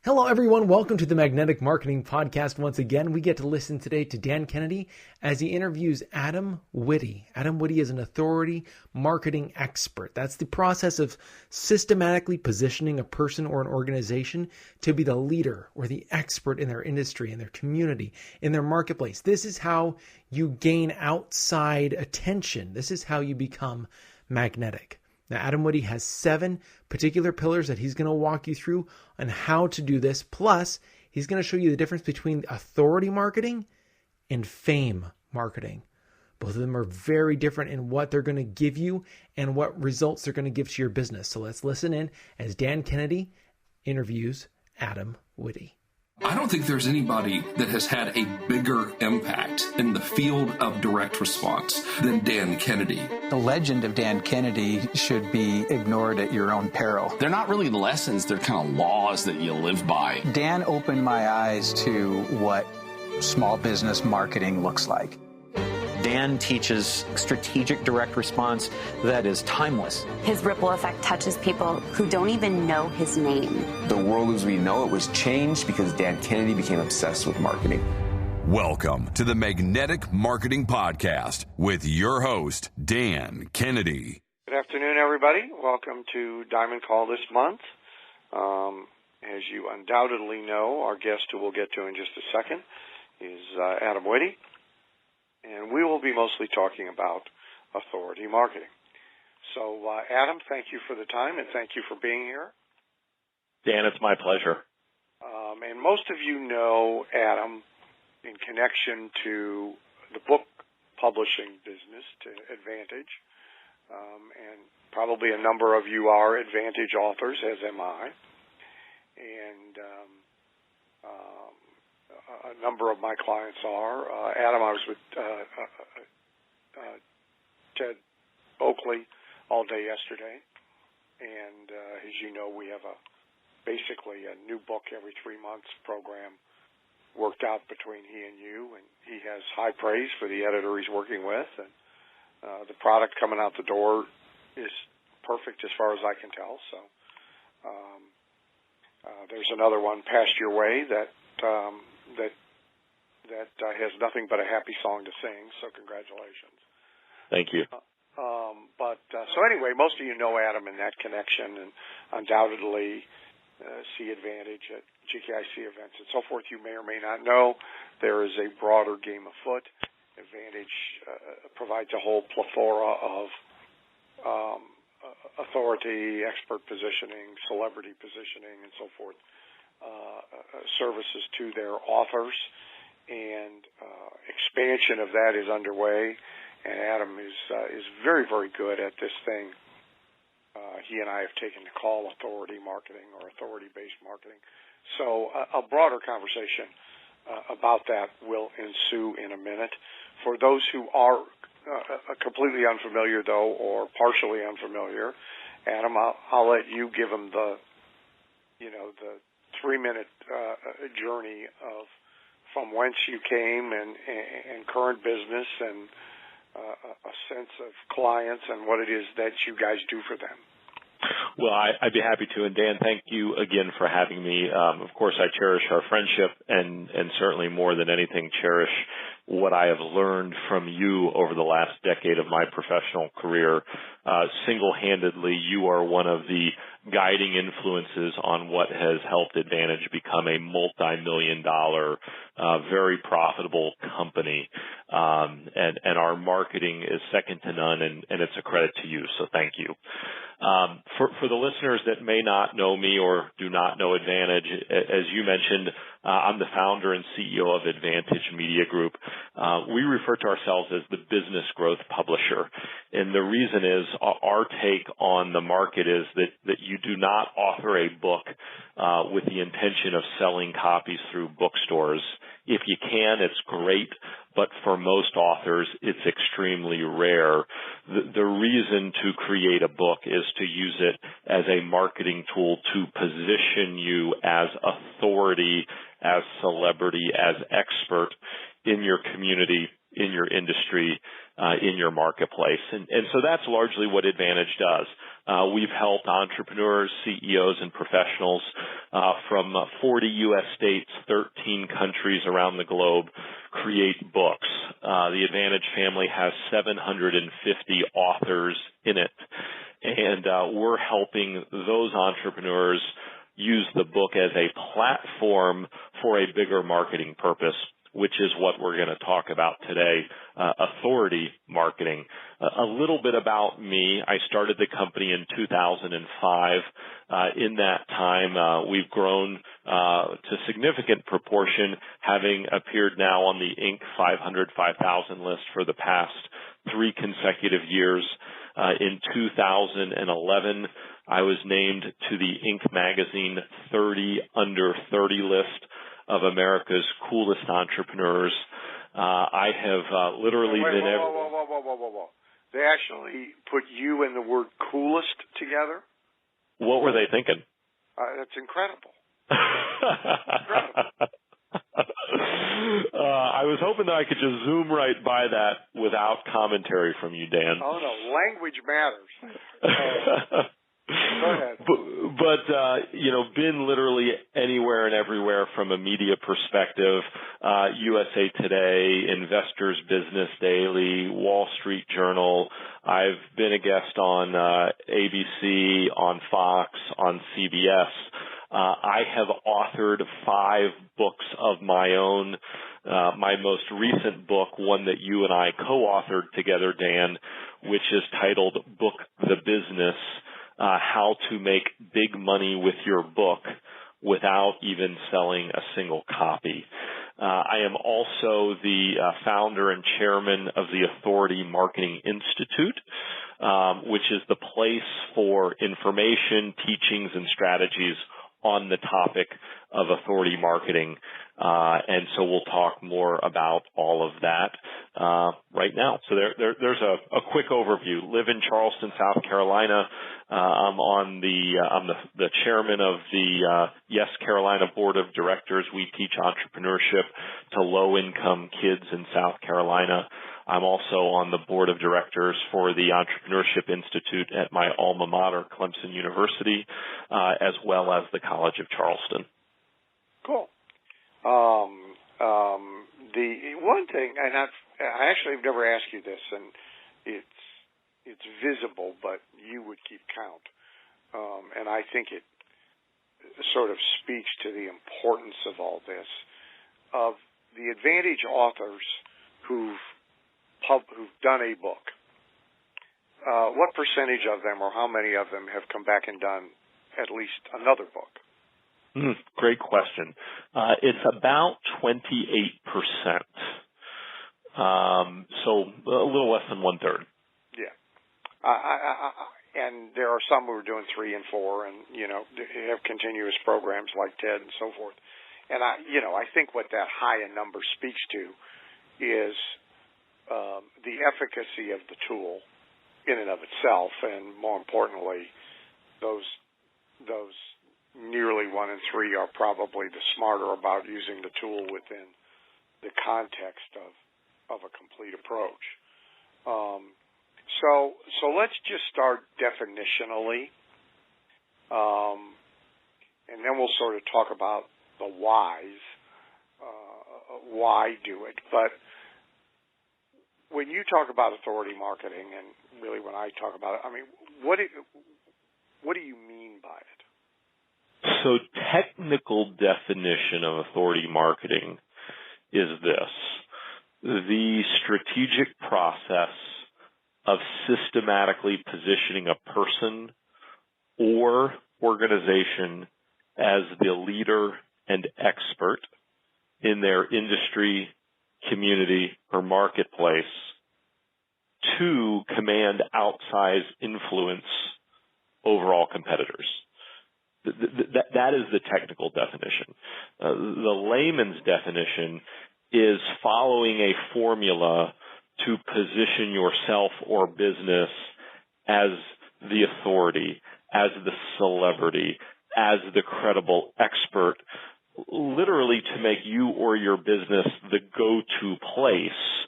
Hello, everyone. Welcome to the Magnetic Marketing Podcast. Once again, we get to listen today to Dan Kennedy as he interviews Adam Whitty. Adam Whitty is an authority marketing expert. That's the process of systematically positioning a person or an organization to be the leader or the expert in their industry, in their community, in their marketplace. This is how you gain outside attention. This is how you become magnetic. Now, Adam Whitty has 7 particular pillars that he's going to walk you through on how to do this. Plus, he's going to show you the difference between authority marketing and fame marketing. Both of them are very different in what they're going to give you and what results they're going to give to your business. So let's listen in as Dan Kennedy interviews Adam Whitty. I don't think there's anybody that has had a bigger impact in the field of direct response than Dan Kennedy. The legend of Dan Kennedy should be ignored at your own peril. They're not really lessons, they're kind of laws that you live by. Dan opened my eyes to what small business marketing looks like. Dan teaches strategic direct response that is timeless. His ripple effect touches people who don't even know his name. The world as we know it was changed because Dan Kennedy became obsessed with marketing. Welcome to the Magnetic Marketing Podcast with your host, Dan Kennedy. Good afternoon, everybody. Welcome to Diamond Call this month. As you undoubtedly know, our guest, who we'll get to in just a second, is Adam Whitty. And we will be mostly talking about authority marketing. So, Adam, thank you for the time, and thank you for being here. Dan, it's my pleasure. And most of you know Adam in connection to the book publishing business, to Advantage. And probably a number of you are Advantage authors, as am I. And a number of my clients are. Adam, I was with Ted Oakley all day yesterday, and as you know, we have basically a new book every 3 months program worked out between he and you, and he has high praise for the editor he's working with, and the product coming out the door is perfect as far as I can tell. So there's another one passed your way that has nothing but a happy song to sing, so congratulations. Thank you. So anyway, most of you know Adam in that connection, and undoubtedly see Advantage at GKIC events and so forth. You may or may not know there is a broader game afoot. Advantage provides a whole plethora of authority, expert positioning, celebrity positioning, and so forth, services to their authors, and expansion of that is underway, and Adam is very, very good at this thing. He and I have taken to call authority marketing or authority-based marketing. So a broader conversation about that will ensue in a minute. For those who are completely unfamiliar, though, or partially unfamiliar, Adam, I'll let you give them the 3-minute journey of from whence you came and current business and a sense of clients and what it is that you guys do for them. Well, I'd be happy to. And Dan, thank you again for having me. Of course, I cherish our friendship and certainly more than anything cherish what I have learned from you over the last decade of my professional career. Single-handedly, you are one of the guiding influences on what has helped Advantage become a multi-million-dollar, very profitable company. And our marketing is second to none, and it's a credit to you, so thank you. For the listeners that may not know me or do not know Advantage, as you mentioned, I'm the founder and CEO of Advantage Media Group. We refer to ourselves as the business growth publisher. And the reason is our take on the market is that you do not author a book with the intention of selling copies through bookstores. If you can, it's great, but for most authors, it's extremely rare. The reason to create a book is to use it as a marketing tool to position you as authority, as celebrity, as expert in your community, in your industry, in your marketplace. And so that's largely what Advantage does. We've helped entrepreneurs, CEOs, and professionals from 40 U.S. states, 13 countries around the globe create books. The Advantage family has 750 authors in it, and we're helping those entrepreneurs use the book as a platform for a bigger marketing purpose, which is what we're going to talk about today, authority marketing. A little bit about me. I started the company in 2005. In that time, we've grown to significant proportion, having appeared now on the Inc. 500, 5,000 list for the past 3 consecutive years. In 2011, I was named to the Inc. magazine 30 under 30 list of America's coolest entrepreneurs. I have literally been... Whoa. They actually put you and the word coolest together? What were they thinking? That's incredible. I was hoping that I could just zoom right by that without commentary from you, Dan. Oh, no. Language matters. Go ahead. But been literally anywhere and everywhere from a media perspective, USA Today, Investors Business Daily, Wall Street Journal. I've been a guest on ABC, on Fox, on CBS. I have authored 5 books of my own. My most recent book, one that you and I co-authored together, Dan, which is titled Book the Business, How to Make Big Money with Your Book Without Even Selling a Single Copy. I am also the founder and chairman of the Authority Marketing Institute, which is the place for information, teachings, and strategies on the topic of authority marketing. And so we'll talk more about all of that right now. So there's a quick overview. Live in Charleston, South Carolina. I'm the chairman of the Yes Carolina Board of Directors. We teach entrepreneurship to low-income kids in South Carolina. I'm also on the board of directors for the Entrepreneurship Institute at my alma mater, Clemson University, as well as the College of Charleston. Cool. The one thing, and I actually have never asked you this, and it's visible, but you would keep count, and I think it sort of speaks to the importance of all this, of the Advantage authors who've done a book. What percentage of them, or how many of them, have come back and done at least another book? Great question. It's about 28%. So a little less than 1/3. Yeah. And there are some who are doing 3 and 4 and, have continuous programs like TED and so forth. And I think what that high number speaks to is the efficacy of the tool in and of itself, and more importantly, those nearly 1 in 3 are probably the smarter about using the tool within the context of a complete approach. So let's just start definitionally, and then we'll sort of talk about the whys, why do it. But when you talk about authority marketing, and really when I talk about it, I mean, what do you mean by it? So technical definition of authority marketing is this: the strategic process of systematically positioning a person or organization as the leader and expert in their industry, community, or marketplace to command outsized influence over all competitors. That is the technical definition. The layman's definition is following a formula to position yourself or business as the authority, as the celebrity, as the credible expert, literally to make you or your business the go-to place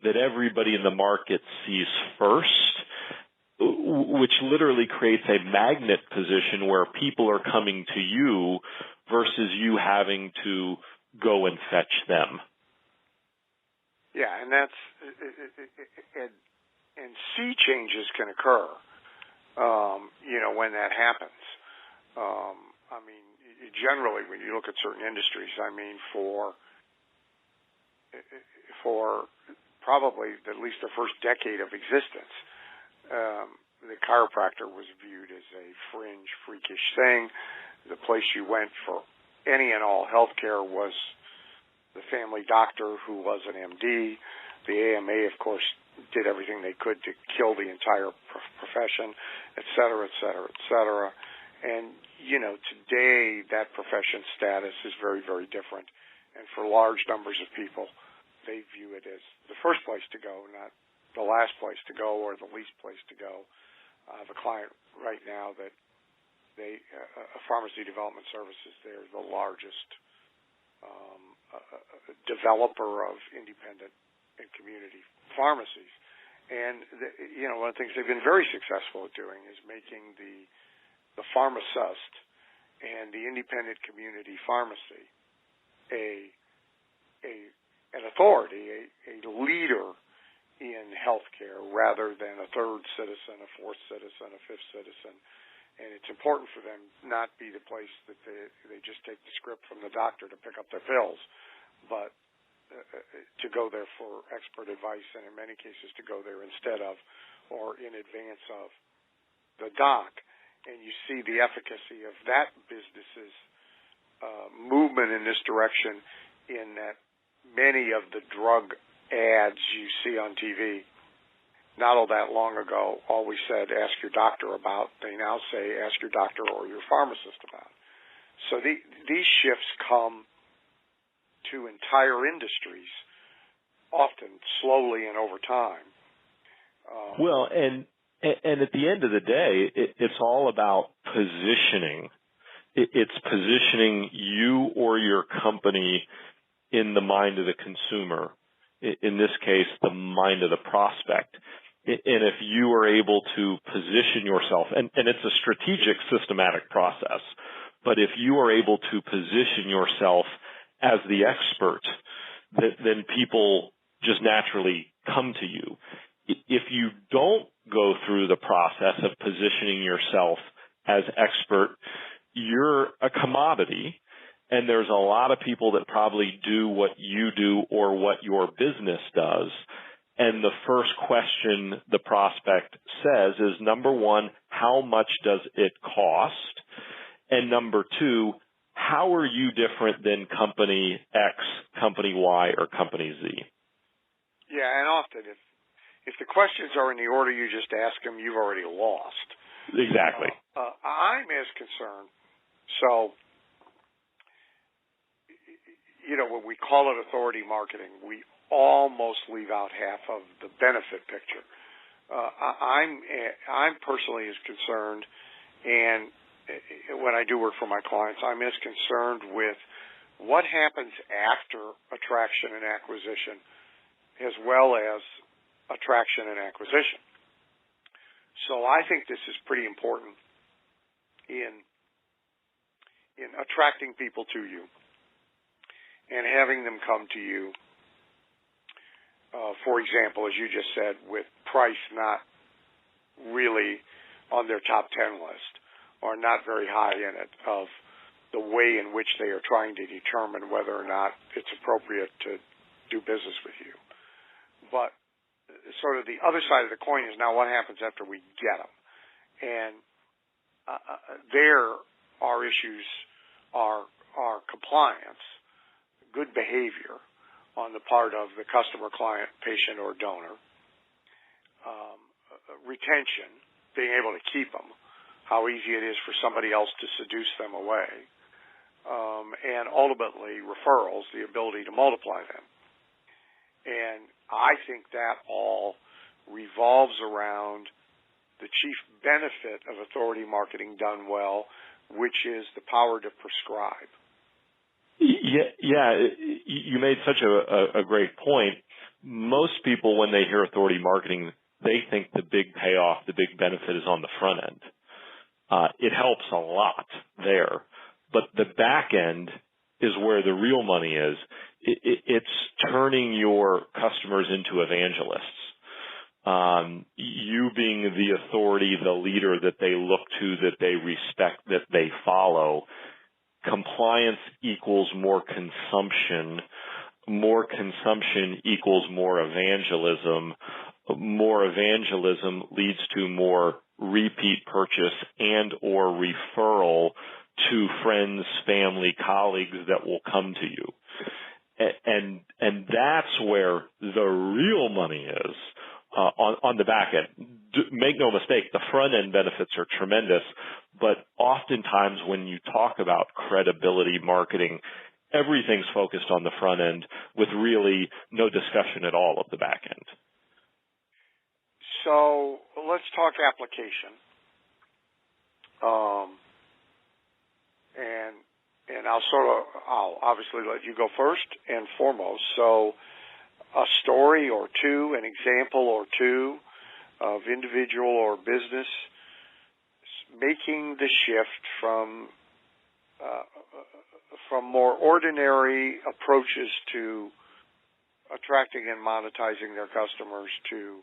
that everybody in the market sees first which literally creates a magnet position where people are coming to you versus you having to go and fetch them. Yeah, and that's and sea changes can occur, when that happens. Generally, when you look at certain industries, for probably at least the first decade of existence, the chiropractor was viewed as a fringe, freakish thing. The place you went for any and all health care was the family doctor who was an MD. The AMA, of course, did everything they could to kill the entire profession, et cetera, et cetera, et cetera. And, today that profession status is very, very different. And for large numbers of people, they view it as the first place to go, not the last place to go or the least place to go. I have a client right now that Pharmacy Development Services, they're the largest developer of independent and community pharmacies. And, one of the things they've been very successful at doing is making the pharmacist and the independent community pharmacy an authority, a leader in healthcare rather than a third citizen, a fourth citizen, a fifth citizen. And it's important for them not be the place that they just take the script from the doctor to pick up their pills, but to go there for expert advice, and in many cases to go there instead of or in advance of the doc. And you see the efficacy of that business's movement in this direction in that many of the drug ads you see on TV not all that long ago always said, ask your doctor about. They now say, ask your doctor or your pharmacist about. So these shifts come to entire industries, often slowly and over time. And at the end of the day, it's all about positioning. It's positioning you or your company in the mind of the consumer. In this case, the mind of the prospect. And if you are able to position yourself, and it's a strategic, systematic process, but if you are able to position yourself as the expert, then people just naturally come to you. If you don't go through the process of positioning yourself as expert, you're a commodity, and there's a lot of people that probably do what you do or what your business does. And the first question the prospect says is, number one, how much does it cost? And number two, how are you different than company X, company Y, or company Z? Yeah, and often if the questions are in the order you just asked them, you've already lost. Exactly. I'm as concerned. So, when we call it authority marketing, we almost leave out half of the benefit picture. I'm personally as concerned, and when I do work for my clients, I'm as concerned with what happens after attraction and acquisition as well as attraction and acquisition. So I think this is pretty important in attracting people to you and having them come to you, for example, as you just said, with price not really on their top 10 list or not very high in it of the way in which they are trying to determine whether or not it's appropriate to do business with you. But sort of the other side of the coin is now what happens after we get them. And there our issues are compliance, good behavior on the part of the customer, client, patient, or donor, retention, being able to keep them, how easy it is for somebody else to seduce them away, and ultimately referrals, the ability to multiply them. And I think that all revolves around the chief benefit of authority marketing done well, which is the power to prescribe. Yeah, you made such a great point. Most people, when they hear authority marketing, they think the big payoff, the big benefit is on the front end. It helps a lot there. But the back end is where the real money is. It's turning your customers into evangelists. You being the authority, the leader that they look to, that they respect, that they follow. Compliance equals more consumption. More consumption equals more evangelism. More evangelism leads to more repeat purchase and or referral to friends, family, colleagues that will come to you. And that's where the real money is on the back end. Make no mistake, the front end benefits are tremendous, but oftentimes when you talk about credibility marketing, everything's focused on the front end with really no discussion at all of the back end. So let's talk application. And I'll obviously let you go first and foremost. So a story or two, an example or two of individual or business making the shift from more ordinary approaches to attracting and monetizing their customers to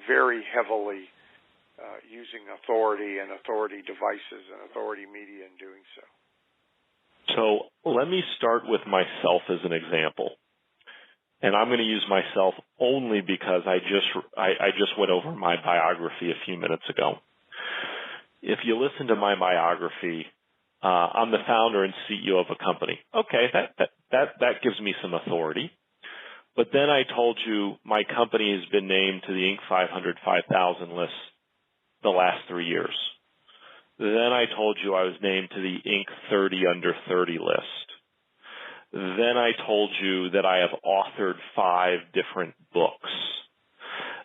very heavily using authority and authority devices and authority media in doing so. So let me start with myself as an example. And I'm going to use myself only because I just went over my biography a few minutes ago. If you listen to my biography, I'm the founder and CEO of a company. Okay, that gives me some authority. But then I told you my company has been named to the Inc. 500, 5,000 list the last 3 years. Then I told you I was named to the Inc. 30 under 30 list. Then I told you that I have authored 5 different books.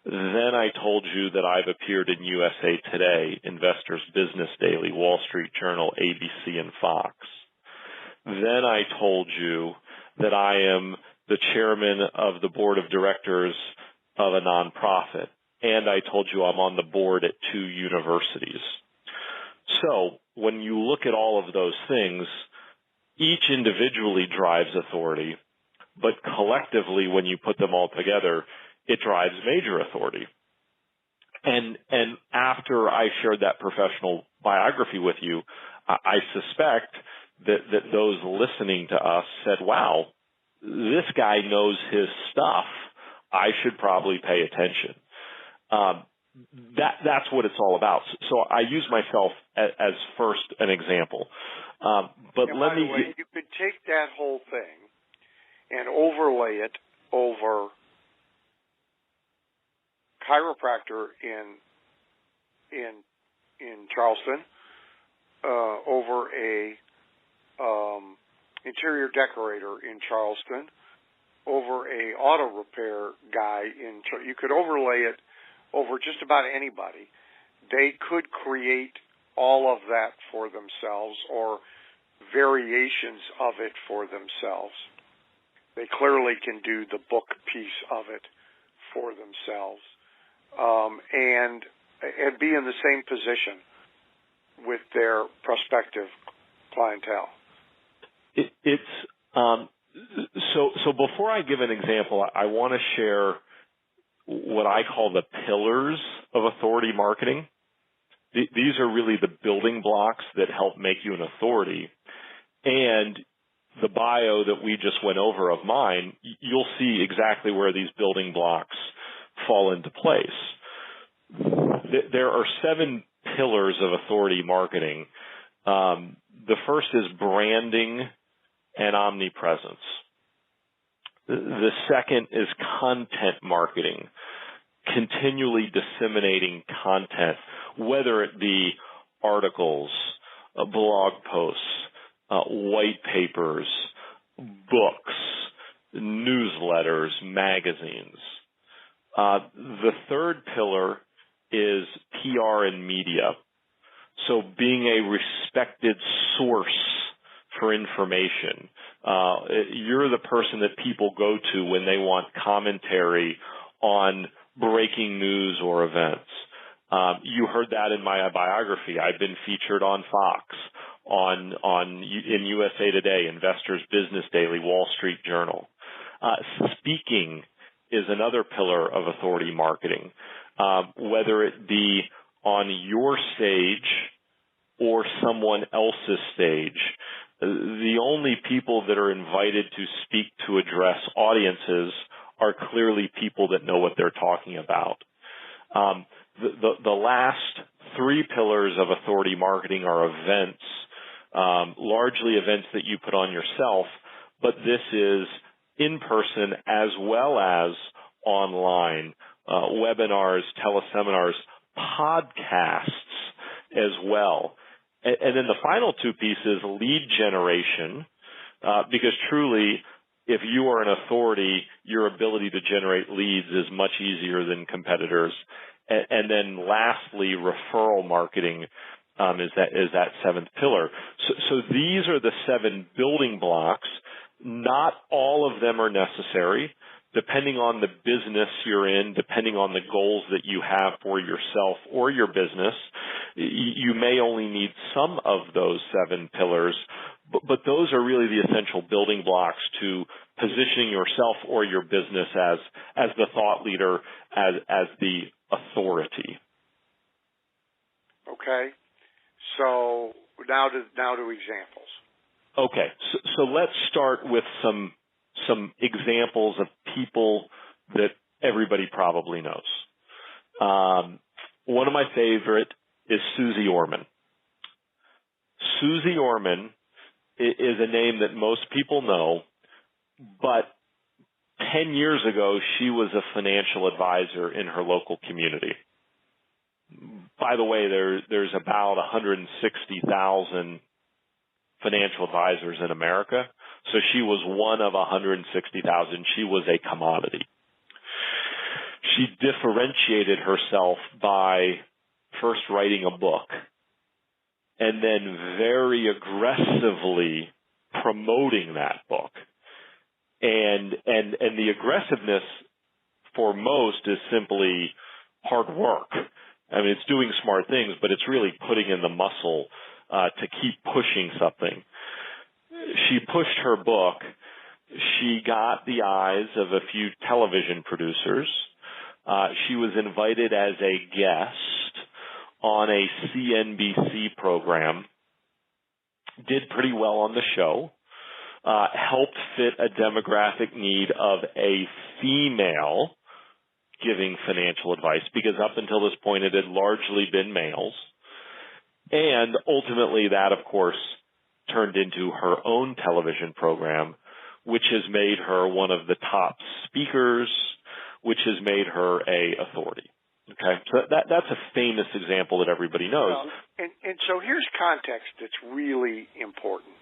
Then I told you that I've appeared in USA Today, Investors Business Daily, Wall Street Journal, ABC, and Fox. Then I told you that I am the chairman of the board of directors of a nonprofit. And I told you I'm on the board at 2 universities. So when you look at all of those things, each individually drives authority, but collectively when you put them all together, it drives major authority. And after I shared that professional biography with you, I suspect that those listening to us said, wow, this guy knows his stuff. I should probably pay attention. That's what it's all about. So I use myself as first an example. But and let by me. The way, you could take that whole thing and overlay it over chiropractor in Charleston, over a interior decorator in Charleston, over a auto repair guy you could overlay it over just about anybody. They could create all of that for themselves or variations of it for themselves. They clearly can do the book piece of it for themselves, and be in the same position with their prospective clientele. So before I give an example, I want to share what I call the pillars of authority marketing. These are really the building blocks that help make you an authority. And the bio that we just went over of mine, you'll see exactly where these building blocks fall into place. There are 7 pillars of authority marketing. The first is branding and omnipresence. The second is content marketing, continually disseminating content, whether it be articles, blog posts, white papers, books, newsletters, magazines. The third pillar is PR and media. So being a respected source for information. You're the person that people go to when they want commentary on breaking news or events. You heard that in my biography. I've been featured on Fox, in USA Today, Investors Business Daily, Wall Street Journal. Speaking is another pillar of authority marketing, whether it be on your stage or someone else's stage. The only people that are invited to speak to address audiences are clearly people that know what they're talking about. The last three pillars of authority marketing are events, largely events that you put on yourself, but this is in person as well as online, webinars, teleseminars, podcasts as well. And then the final two pieces, lead generation, because truly, if you are an authority, your ability to generate leads is much easier than competitors. And then lastly, referral marketing is that seventh pillar. So these are the 7 building blocks. Not all of them are necessary. Depending on the business you're in, depending on the goals that you have for yourself or your business, you may only need some of those 7 pillars, but those are really the essential building blocks to positioning yourself or your business as the thought leader, as the authority. Okay. So now to examples. Okay. So let's start with some examples of people that everybody probably knows. One of my favorite is Susie Orman. Susie Orman is a name that most people know, but 10 years ago, she was a financial advisor in her local community. By the way, there's about 160,000 financial advisors in America. So she was one of 160,000. She was a commodity. She differentiated herself by first writing a book and then very aggressively promoting that book. And the aggressiveness for most is simply hard work. I mean, it's doing smart things, but it's really putting in the muscle to keep pushing something. She pushed her book. She got the eyes of a few television producers. She was invited as a guest on a CNBC program, did pretty well on the show, helped fit a demographic need of a female giving financial advice, because up until this point it had largely been males. And ultimately that, of course, turned into her own television program, which has made her one of the top speakers, which has made her a authority. Okay, so that's a famous example that everybody knows. Well, and so here's context that's really important.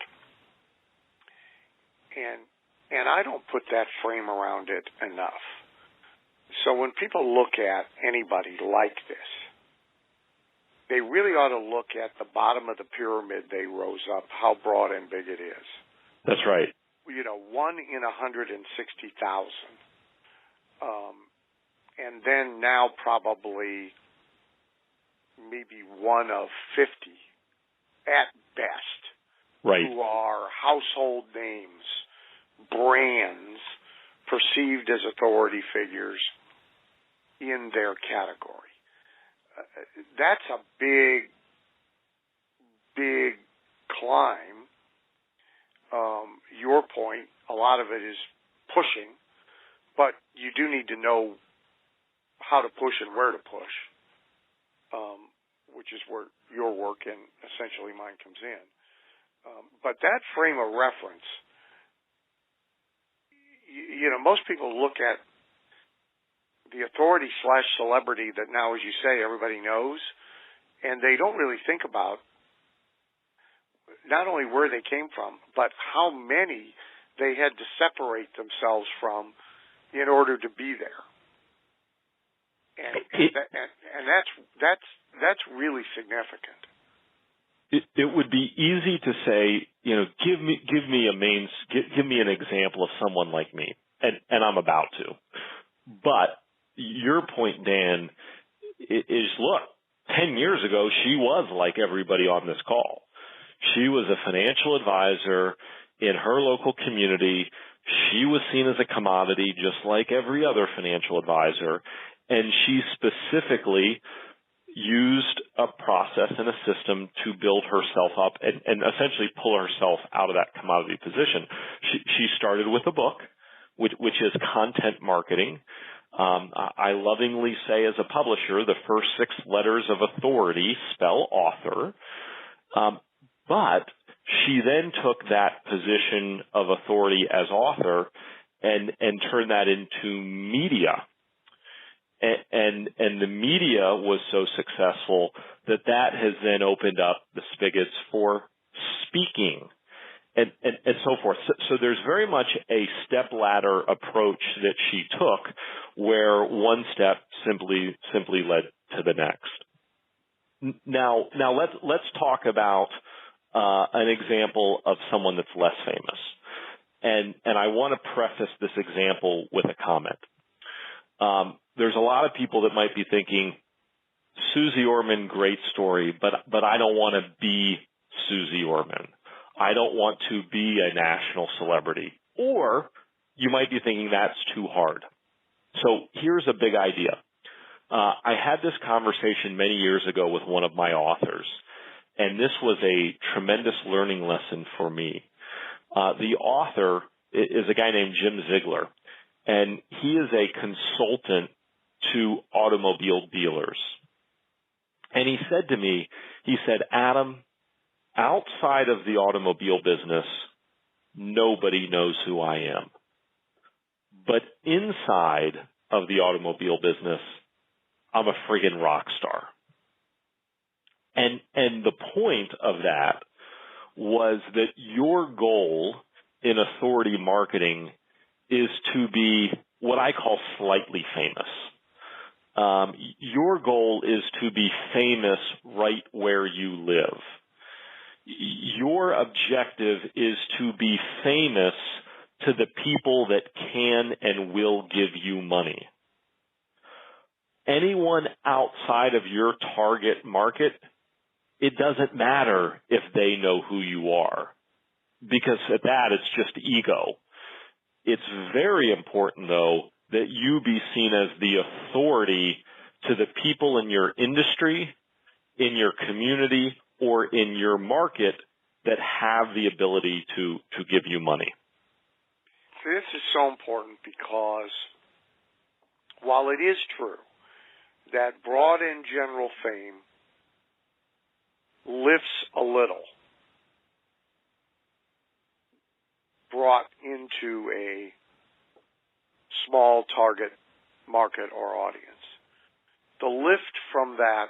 And I don't put that frame around it enough. So when people look at anybody like this, they really ought to look at the bottom of the pyramid they rose up, how broad and big it is. That's right. 1 in 160,000. And then now probably maybe 1 of 50 at best. Right. Who are household names, brands, perceived as authority figures in their category. That's a big, big climb. Your point, a lot of it is pushing, but you do need to know how to push and where to push, which is where your work and essentially mine comes in. But that frame of reference, most people look at the authority / celebrity that now, as you say, everybody knows, and they don't really think about not only where they came from, but how many they had to separate themselves from in order to be there. And that's really significant. It would be easy to say, give me an example of someone like me, and I'm about to. But your point, Dan, is look, 10 years ago, she was like everybody on this call. She was a financial advisor in her local community. She was seen as a commodity just like every other financial advisor, and she specifically used a process and a system to build herself up and essentially pull herself out of that commodity position. She started with a book, which is content marketing. I lovingly say as a publisher, the first 6 letters of authority spell author. But she then took that position of authority as author and turned that into media. And the media was so successful that has then opened up the spigots for speaking and so forth. So there's very much a step ladder approach that she took, where one step simply led to the next. Now let's talk about an example of someone that's less famous. And I want to preface this example with a comment. There's a lot of people that might be thinking, Susie Orman, great story, but I don't want to be Susie Orman. I don't want to be a national celebrity. Or you might be thinking that's too hard. So here's a big idea. I had this conversation many years ago with one of my authors, and this was a tremendous learning lesson for me. The author is a guy named Jim Ziegler, and he is a consultant to automobile dealers. And he said to me, Adam, outside of the automobile business, nobody knows who I am. But inside of the automobile business, I'm a friggin' rock star. And the point of that was that your goal in authority marketing is to be what I call slightly famous. Your goal is to be famous right where you live. Your objective is to be famous to the people that can and will give you money. Anyone outside of your target market, it doesn't matter if they know who you are, because at that it's just ego. It's very important, though, that you be seen as the authority to the people in your industry, in your community, or in your market that have the ability to give you money. This is so important because while it is true that broad and general fame lifts a little, brought into a small target market or audience, the lift from that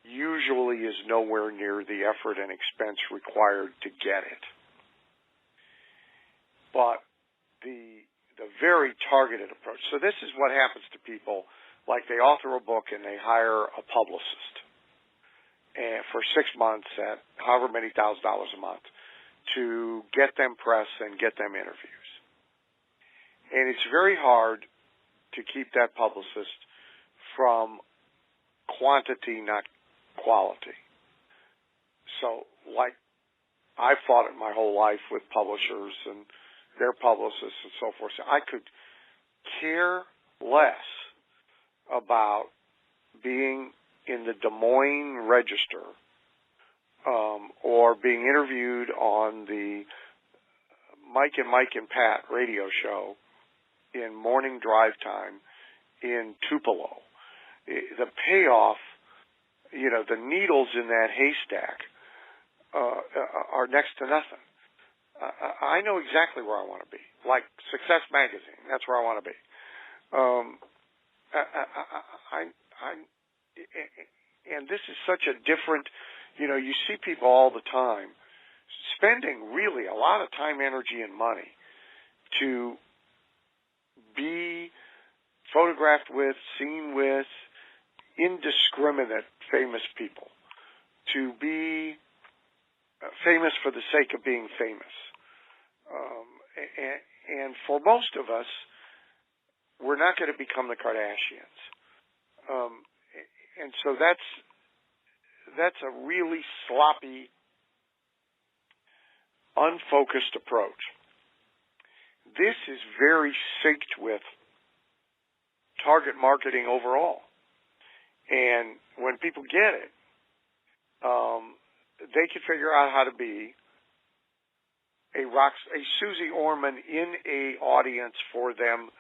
usually is nowhere near the effort and expense required to get it. But the very targeted approach. So this is what happens to people, like they author a book and they hire a publicist and for 6 months at however many $1,000s a month to get them press and get them interviews. And it's very hard to keep that publicist from quantity, not quality. So, like, I fought it my whole life with publishers and their publicists and so forth. So I could care less about being in the Des Moines Register or being interviewed on the Mike and Pat radio show in morning drive time in Tupelo. The payoff, the needles in that haystack are next to nothing. I know exactly where I want to be. Like Success Magazine, that's where I want to be. And this is such a different, you see people all the time spending really a lot of time, energy, and money to be photographed with, seen with, indiscriminate famous people, to be famous for the sake of being famous. And for most of us, we're not going to become the Kardashians. And so that's a really sloppy, unfocused approach. This is very synced with target marketing overall. And when people get it, they can figure out how to be a Susie Orman in a audience for them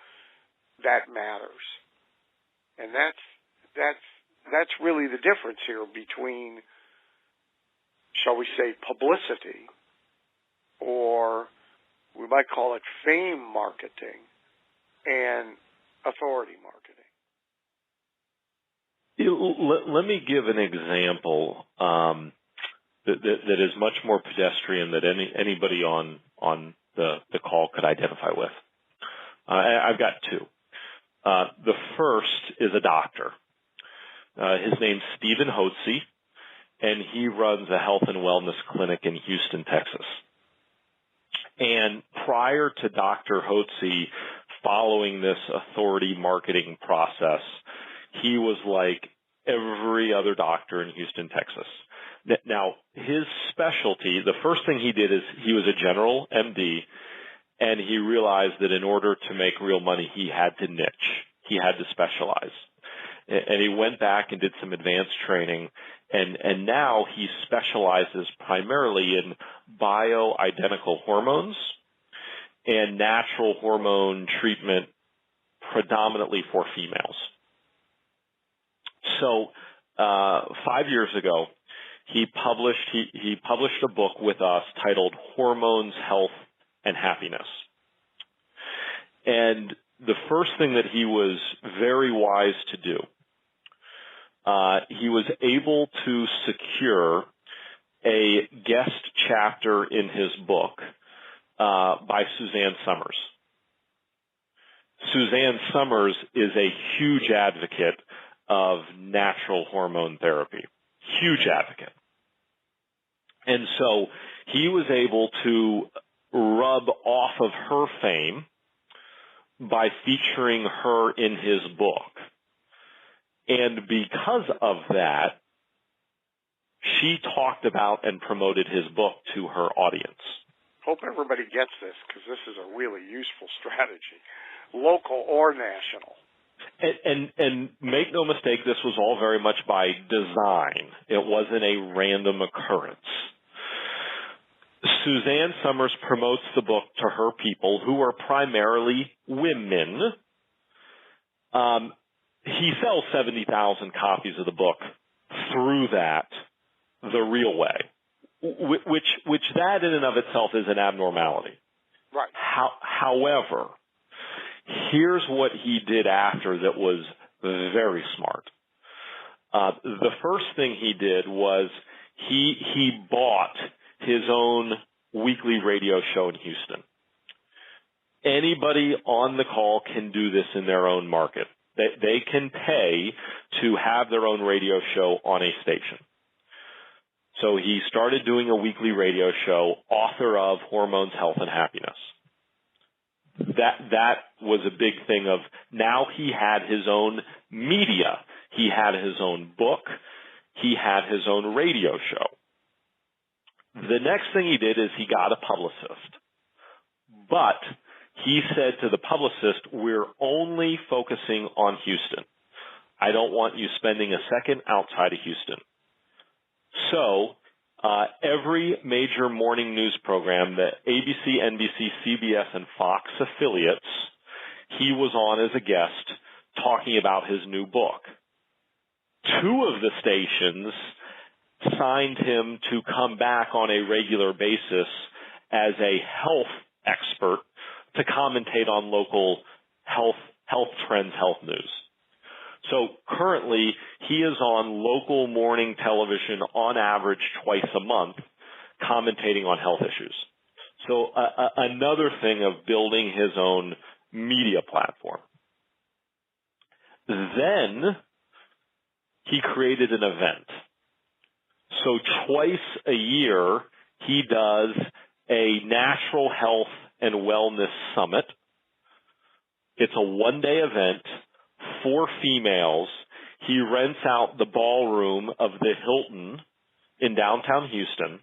that matters. And that's really the difference here between, shall we say, publicity, or we might call it fame marketing, and authority marketing. Let me give an example that is much more pedestrian that anybody on the call could identify with. I've got two. The first is a doctor. His name's Stephen Hotze, and he runs a health and wellness clinic in Houston, Texas. And prior to Dr. Hotze following this authority marketing process, he was like every other doctor in Houston, Texas. Now, his specialty, the first thing he did is he was a general MD, and he realized that in order to make real money, he had to niche. He had to specialize. And he went back and did some advanced training, and now he specializes primarily in bioidentical hormones and natural hormone treatment predominantly for females. So 5 years ago, he published a book with us titled Hormones, Health, and Happiness. And the first thing that he was very wise to do, he was able to secure a guest chapter in his book by Suzanne Somers. Suzanne Somers is a huge advocate of natural hormone therapy, huge advocate. And so he was able to rub off of her fame by featuring her in his book. And because of that, she talked about and promoted his book to her audience. Hope everybody gets this, because this is a really useful strategy, local or national. And make no mistake, this was all very much by design. It wasn't a random occurrence. Suzanne Somers promotes the book to her people, who are primarily women. He sells 70,000 copies of the book through that the real way, which that in and of itself is an abnormality. Right. However, here's what he did after that was very smart. The first thing he did was he bought his own weekly radio show in Houston. Anybody on the call can do this in their own market. They can pay to have their own radio show on a station. So he started doing a weekly radio show, author of Hormones, Health, and Happiness. That was a big thing of now he had his own media. He had his own book. He had his own radio show. The next thing he did is he got a publicist. But he said to the publicist, we're only focusing on Houston. I don't want you spending a second outside of Houston. So every major morning news program, the ABC, NBC, CBS, and Fox affiliates, he was on as a guest talking about his new book. 2 of the stations signed him to come back on a regular basis as a health expert to commentate on local health trends, health news. So currently, he is on local morning television on average twice a month, commentating on health issues. So another thing of building his own media platform. Then he created an event. So twice a year, he does a natural health and wellness summit. It's a one-day event for females. He rents out the ballroom of the Hilton in downtown Houston.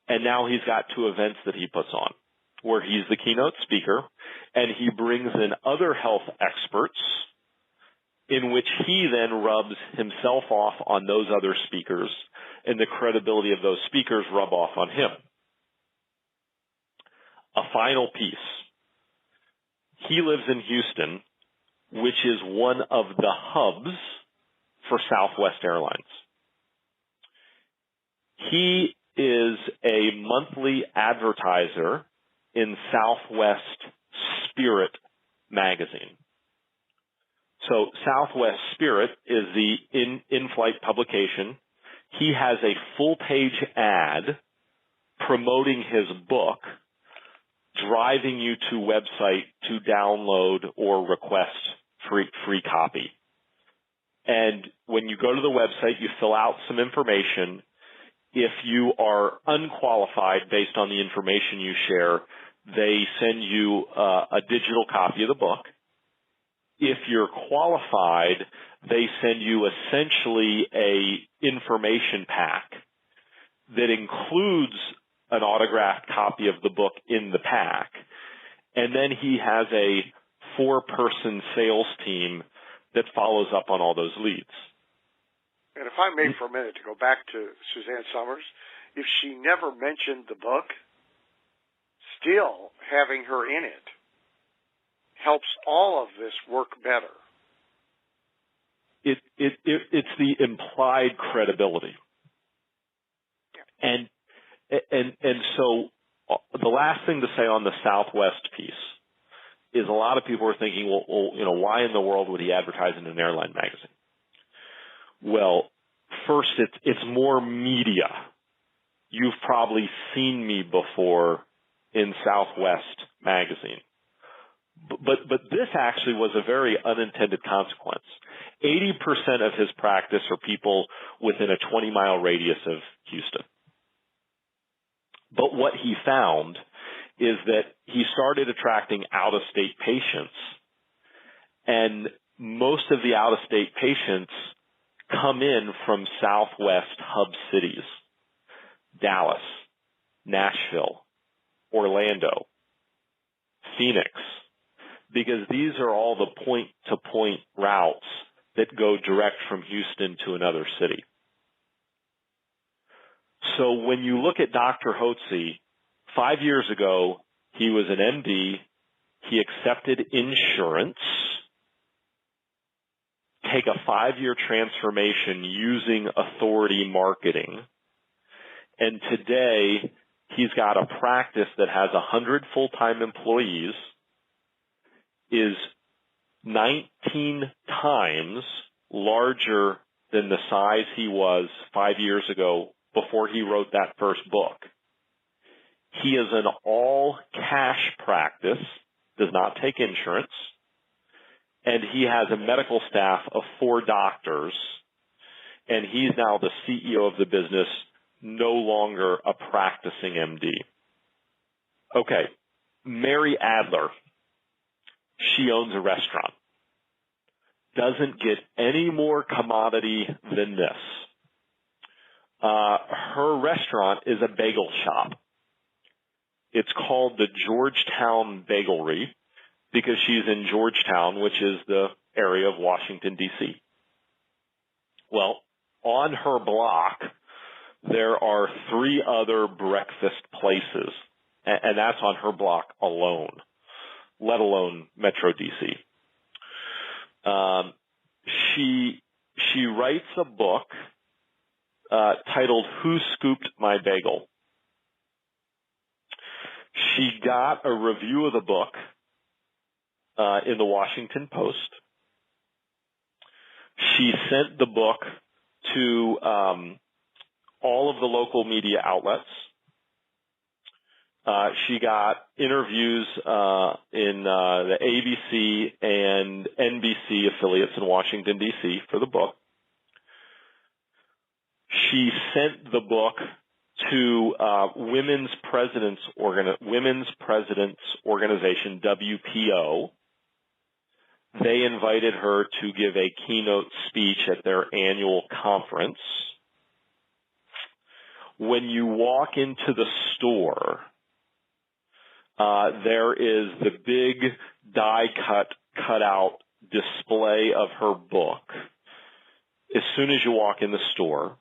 And now he's got 2 events that he puts on where he's the keynote speaker, and he brings in other health experts in which he then rubs himself off on those other speakers, and the credibility of those speakers rub off on him. A final piece. He lives in Houston, which is one of the hubs for Southwest Airlines. He is a monthly advertiser in Southwest Spirit magazine. So Southwest Spirit is the in-flight publication. He has a full-page ad promoting his book, driving you to website to download or request free copy. And when you go to the website, you fill out some information. If you are unqualified based on the information you share, they send you a digital copy of the book. If you're qualified, they send you essentially a information pack that includes an autographed copy of the book in the pack. And then he has a 4-person sales team that follows up on all those leads. And if I may for a minute to go back to Suzanne Somers, if she never mentioned the book, still having her in it helps all of this work better. It's the implied credibility. And so the last thing to say on the Southwest piece is a lot of people are thinking, well, why in the world would he advertise in an airline magazine? Well, first, it's more media. You've probably seen me before in Southwest magazine. But this actually was a very unintended consequence. 80% of his practice are people within a 20-mile radius of Houston. But what he found is that he started attracting out-of-state patients, and most of the out-of-state patients come in from Southwest hub cities: Dallas, Nashville, Orlando, Phoenix, because these are all the point-to-point routes that go direct from Houston to another city. So when you look at Dr. Hotze, 5 years ago, he was an MD. He accepted insurance, take a 5-year transformation using authority marketing. And today, he's got a practice that has 100 full-time employees, is 19 times larger than the size he was 5 years ago before he wrote that first book. He is an all-cash practice, does not take insurance, and he has a medical staff of 4 doctors, and he's now the CEO of the business, no longer a practicing MD. Okay, Mary Adler, she owns a restaurant. Doesn't get any more commodity than this. Her restaurant is a bagel shop. It's called the Georgetown Bagelry because she's in Georgetown, which is the area of Washington, D.C. Well, on her block, there are 3 other breakfast places, and that's on her block alone, let alone Metro D.C. She writes a book titled Who Scooped My Bagel? She got a review of the book in the Washington Post. She sent the book to all of the local media outlets. She got interviews in the ABC and NBC affiliates in Washington, D.C. for the book. She sent the book to Women's Presidents Organization, WPO, they invited her to give a keynote speech at their annual conference. When you walk into the store, there is the big die-cut display of her book. As soon as you walk in the store,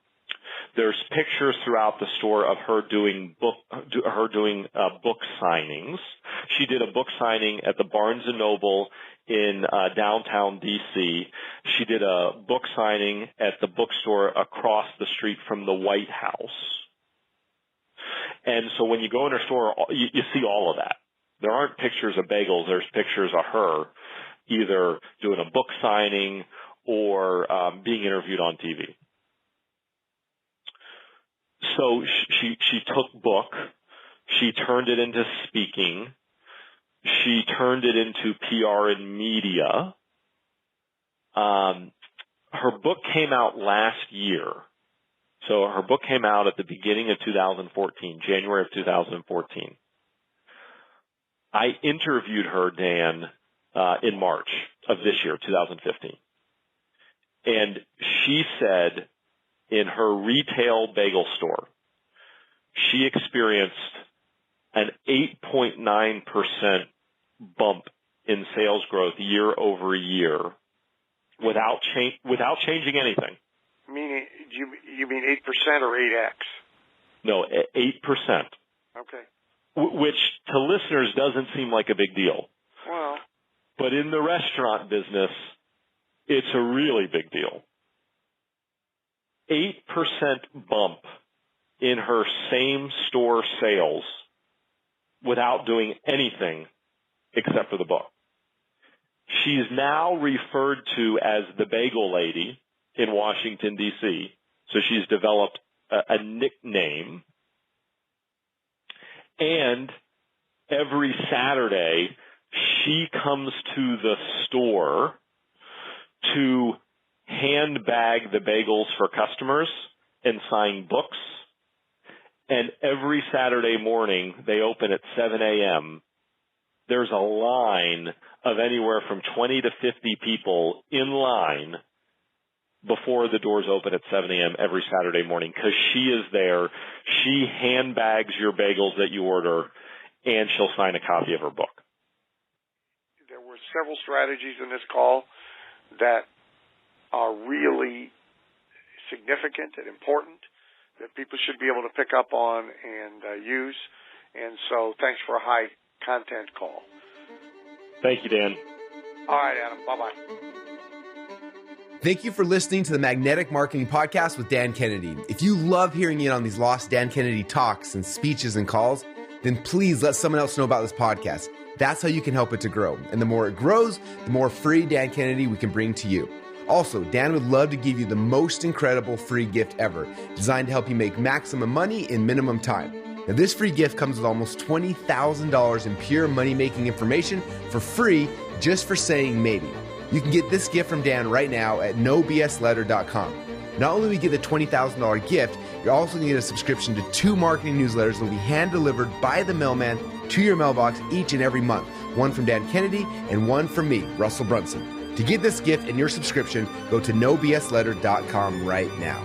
there's pictures throughout the store of her doing book signings. She did a book signing at the Barnes & Noble in downtown D.C. She did a book signing at the bookstore across the street from the White House. And so when you go in her store, you see all of that. There aren't pictures of bagels. There's pictures of her either doing a book signing or being interviewed on TV. So she took book. She turned it into speaking. She turned it into PR and media. Her book came out last year. So her book came out at the beginning of 2014, January of 2014. I interviewed her, Dan, in March of this year, 2015. And she said in her retail bagel store, she experienced an 8.9% bump in sales growth year over year without changing anything. Meaning, you mean 8% or 8x? No, 8%. Okay. Which to listeners doesn't seem like a big deal. Well. But in the restaurant business, it's a really big deal. 8% bump in her same store sales without doing anything except for the book. She's now referred to as the Bagel Lady in Washington, D.C., so she's developed a nickname. And every Saturday, she comes to the store to handbag the bagels for customers and sign books. And every Saturday morning, they open at 7 a.m. There's a line of anywhere from 20 to 50 people in line before the doors open at 7 a.m. every Saturday morning because she is there. She handbags your bagels that you order, and she'll sign a copy of her book. There were several strategies in this call that are really significant and important that people should be able to pick up on and use. And so thanks for a high content call. Thank you, Dan. All right, Adam. Bye-bye. Thank you for listening to the Magnetic Marketing Podcast with Dan Kennedy. If you love hearing in on these lost Dan Kennedy talks and speeches and calls, then please let someone else know about this podcast. That's how you can help it to grow. And the more it grows, the more free Dan Kennedy we can bring to you. Also, Dan would love to give you the most incredible free gift ever, designed to help you make maximum money in minimum time. Now, this free gift comes with almost $20,000 in pure money-making information for free just for saying maybe. You can get this gift from Dan right now at nobsletter.com. Not only will you get the $20,000 gift, you're also going to get a subscription to 2 marketing newsletters that will be hand-delivered by the mailman to your mailbox each and every month. One from Dan Kennedy and one from me, Russell Brunson. To get this gift and your subscription, go to nobsletter.com right now.